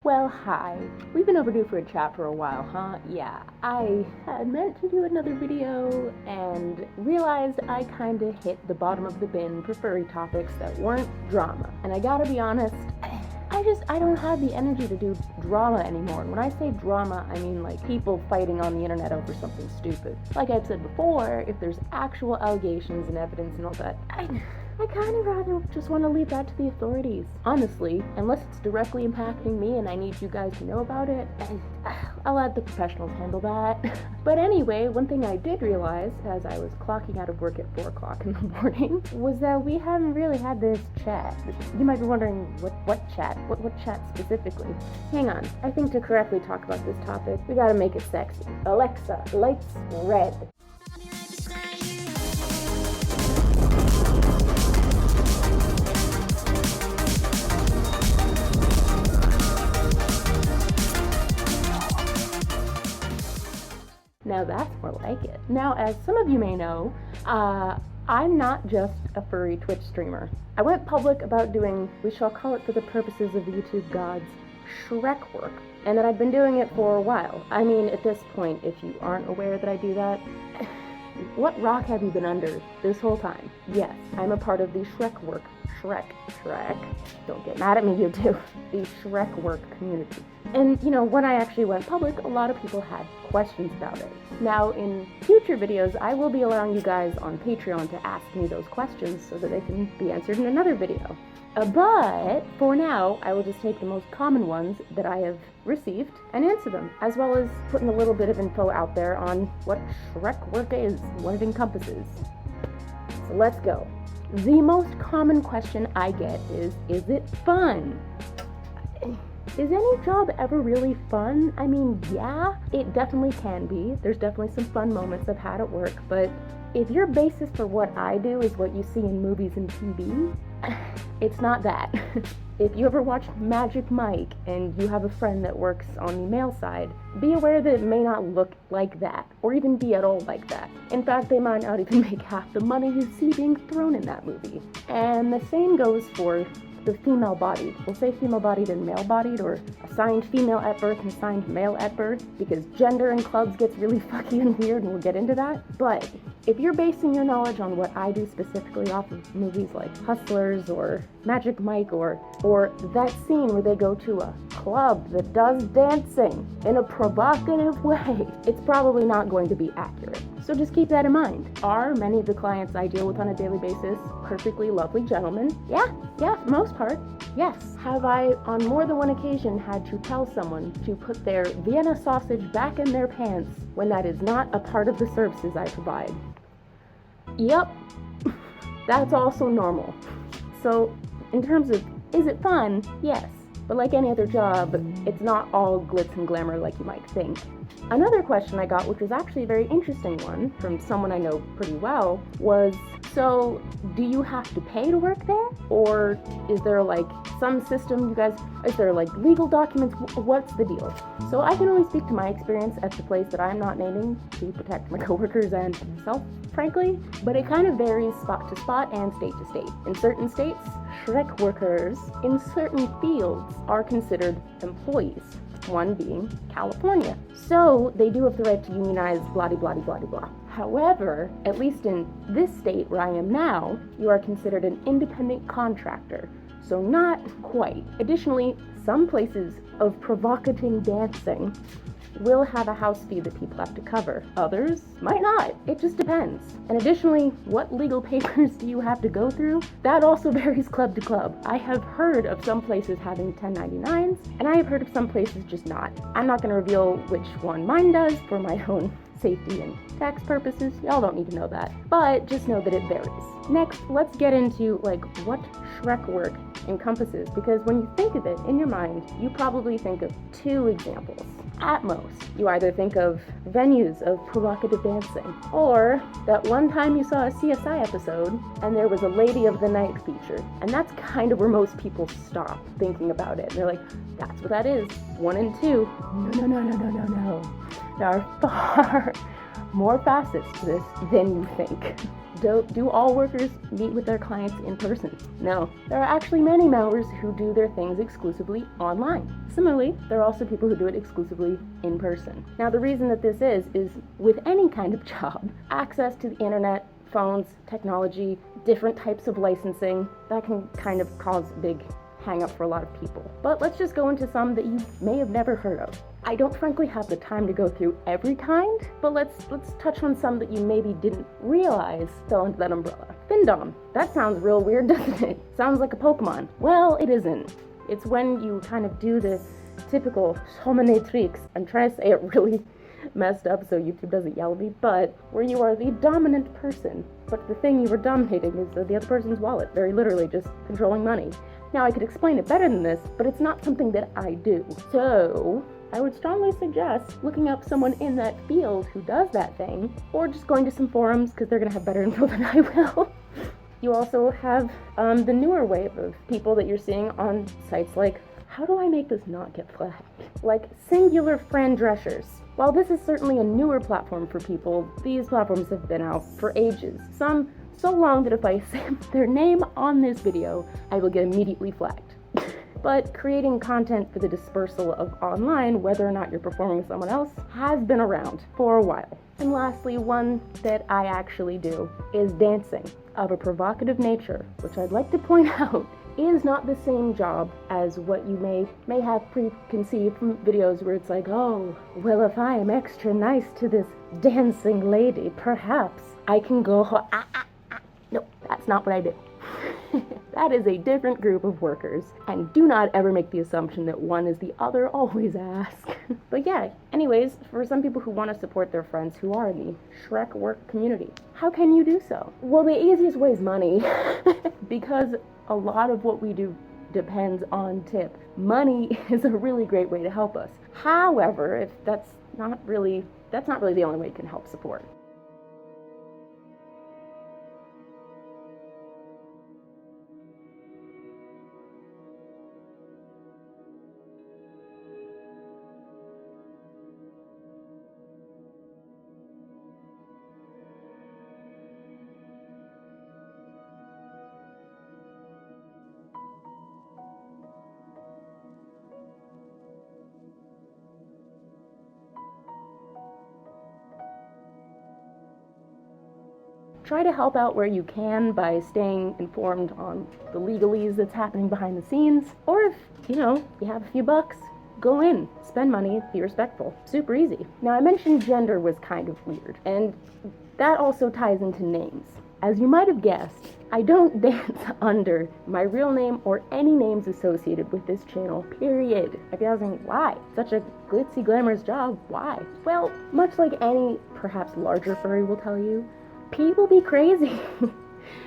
Well, hi. We've been overdue for a chat for a while, huh? Yeah, I had meant to do another video and realized I kinda hit the bottom of the bin for furry topics that weren't drama. And I gotta be honest, I don't have the energy to do drama anymore. And when I say drama, I mean like people fighting on the internet over something stupid. Like I've said before, if there's actual allegations and evidence and all that, I kind of rather just want to leave that to the authorities. Honestly, unless it's directly impacting me and I need you guys to know about it, I'll let the professionals handle that. But anyway, one thing I did realize as I was clocking out of work at 4 o'clock in the morning was that we haven't really had this chat. You might be wondering, what chat? What chat specifically? Hang on, I think to correctly talk about this topic, we gotta make it sexy. Alexa, lights red. Now that's more like it. Now, as some of you may know, I'm not just a furry Twitch streamer. I went public about doing, we shall call it for the purposes of the YouTube gods, SHREK work, and that I've been doing it for a while. I mean, at this point, if you aren't aware that I do that, what rock have you been under this whole time? Yes, I'm a part of the SHREK work. SHREK. Don't get mad at me, you two. The SHREK work community. And, you know, when I actually went public, a lot of people had questions about it. Now, in future videos, I will be allowing you guys on Patreon to ask me those questions so that they can be answered in another video. But for now, I will just take the most common ones that I have received and answer them, as well as putting a little bit of info out there on what SHREK work is, what it encompasses. So let's go. The most common question I get is it fun? Is any job ever really fun? I mean, yeah, it definitely can be. There's definitely some fun moments I've had at work, but if your basis for what I do is what you see in movies and TV, it's not that. If you ever watch Magic Mike and you have a friend that works on the male side, be aware that it may not look like that, or even be at all like that. In fact, they might not even make half the money you see being thrown in that movie. And the same goes for the female-bodied. We'll say female-bodied and male-bodied, or assigned female at birth and assigned male at birth, because gender in clubs gets really fucky and weird, and we'll get into that. But if you're basing your knowledge on what I do specifically off of movies like Hustlers or Magic Mike or that scene where they go to a club that does dancing in a provocative way, it's probably not going to be accurate. So just keep that in mind. Are many of the clients I deal with on a daily basis perfectly lovely gentlemen? Yeah, for the most part, yes. Have I on more than one occasion had to tell someone to put their Vienna sausage back in their pants when that is not a part of the services I provide? Yep, that's also normal. So in terms of, is it fun? Yes. But like any other job, it's not all glitz and glamour like you might think. Another question I got, which was actually a very interesting one from someone I know pretty well, was, so do you have to pay to work there? Or is there like some system is there like legal documents? What's the deal? So I can only speak to my experience at the place that I'm not naming to protect my coworkers and myself, frankly, but it kind of varies spot to spot and state to state. In certain states, SHREK workers in certain fields are considered employees, one being California. So they do have the right to unionize, blah, blah, blah, blah, blah. However, at least in this state where I am now, you are considered an independent contractor. So not quite. Additionally, some places of provocating dancing will have a house fee that people have to cover. Others might not. It just depends. And additionally, what legal papers do you have to go through? That also varies club to club. I have heard of some places having 1099s, and I have heard of some places just not. I'm not going to reveal which one mine does for my own safety and tax purposes. Y'all don't need to know that. But just know that it varies. Next, let's get into like what SHREK work encompasses, because when you think of it in your mind, you probably think of two examples. At most, you either think of venues of provocative dancing, or that one time you saw a CSI episode and there was a Lady of the Night featured. And that's kind of where most people stop thinking about it. And they're like, that's what that is. 1 and 2. No. There are far more facets to this than you think. Do all workers meet with their clients in person? No. There are actually many malwares who do their things exclusively online. Similarly, there are also people who do it exclusively in person. Now, the reason that this is with any kind of job, access to the internet, phones, technology, different types of licensing, that can kind of cause big hang up for a lot of people. But let's just go into some that you may have never heard of. I don't frankly have the time to go through every kind, but let's touch on some that you maybe didn't realize fell into that umbrella. Findom. That sounds real weird, doesn't it? Sounds like a Pokemon. Well, it isn't. It's when you kind of do this typical dominatrix. I'm trying to say it really messed up so YouTube doesn't yell at me, but where you are the dominant person, but the thing you were dominating is the other person's wallet, very literally just controlling money. Now, I could explain it better than this, but it's not something that I do. So, I would strongly suggest looking up someone in that field who does that thing, or just going to some forums, because they're going to have better info than I will. You also have the newer wave of people that you're seeing on sites like, how do I make this not get flagged? Like Singular Friend Dressers. While this is certainly a newer platform for people, these platforms have been out for ages. Some so long that if I say their name on this video, I will get immediately flagged. But creating content for the dispersal of online, whether or not you're performing with someone else, has been around for a while. And lastly, one that I actually do is dancing of a provocative nature, which I'd like to point out is not the same job as what you may have preconceived from videos where it's like, oh, well, if I am extra nice to this dancing lady, perhaps I can go No, that's not what I do. That is a different group of workers, and do not ever make the assumption that one is the other, always ask. But yeah, anyways, for some people who want to support their friends who are in the Shrek work community, how can you do so? Well, the easiest way is money, because a lot of what we do depends on tip. Money is a really great way to help us. However, if that's not really the only way you can help support. Try to help out where you can by staying informed on the legalese that's happening behind the scenes. Or if, you have a few bucks, go in, spend money, be respectful. Super easy. Now, I mentioned gender was kind of weird, and that also ties into names. As you might have guessed, I don't dance under my real name or any names associated with this channel, period. If you're asking why? Such a glitzy, glamorous job, why? Well, much like any perhaps larger furry will tell you, people be crazy.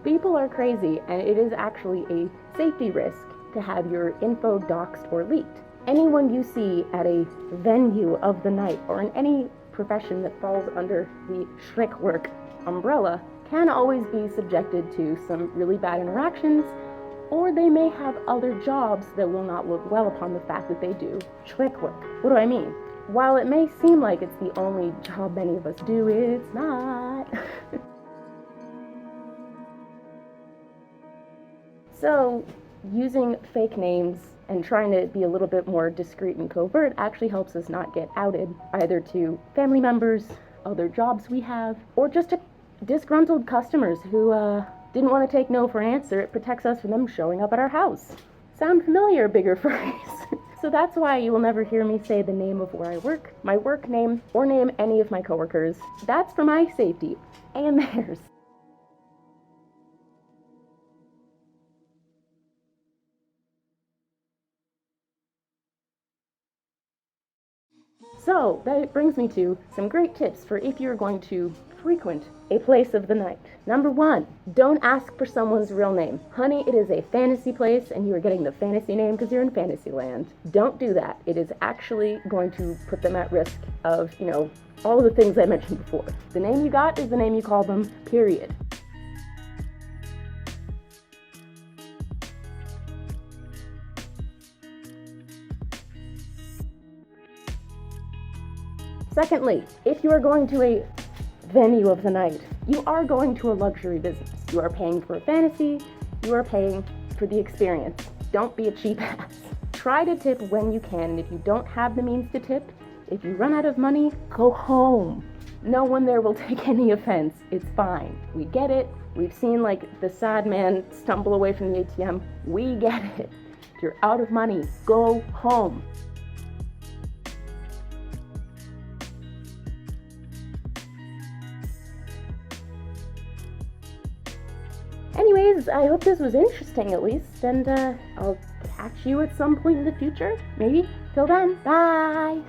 People are crazy, and it is actually a safety risk to have your info doxed or leaked. Anyone you see at a venue of the night or in any profession that falls under the SHREK work umbrella can always be subjected to some really bad interactions, or they may have other jobs that will not look well upon the fact that they do SHREK work. What do I mean? While it may seem like it's the only job many of us do, it's not. So, using fake names and trying to be a little bit more discreet and covert actually helps us not get outed, either to family members, other jobs we have, or just to disgruntled customers who didn't want to take no for an answer. It protects us from them showing up at our house. Sound familiar, bigger furries? So that's why you will never hear me say the name of where I work, my work name, or name any of my coworkers. That's for my safety, and theirs. So, that brings me to some great tips for if you're going to frequent a place of the night. Number 1, don't ask for someone's real name. Honey, it is a fantasy place, and you are getting the fantasy name because you're in Fantasyland. Don't do that. It is actually going to put them at risk of, all of the things I mentioned before. The name you got is the name you call them, period. Secondly, if you are going to a venue of the night, You are going to a luxury business. You are paying for a fantasy. You are paying for the experience. Don't be a cheap ass. Try to tip when you can, and if you don't have the means to tip, if you run out of money, go home. No one there will take any offense. It's fine. We get it. We've seen like the sad man stumble away from the ATM. We get it. If you're out of money, go home. Anyways, I hope this was interesting at least, and I'll catch you at some point in the future. Maybe. Till then, bye!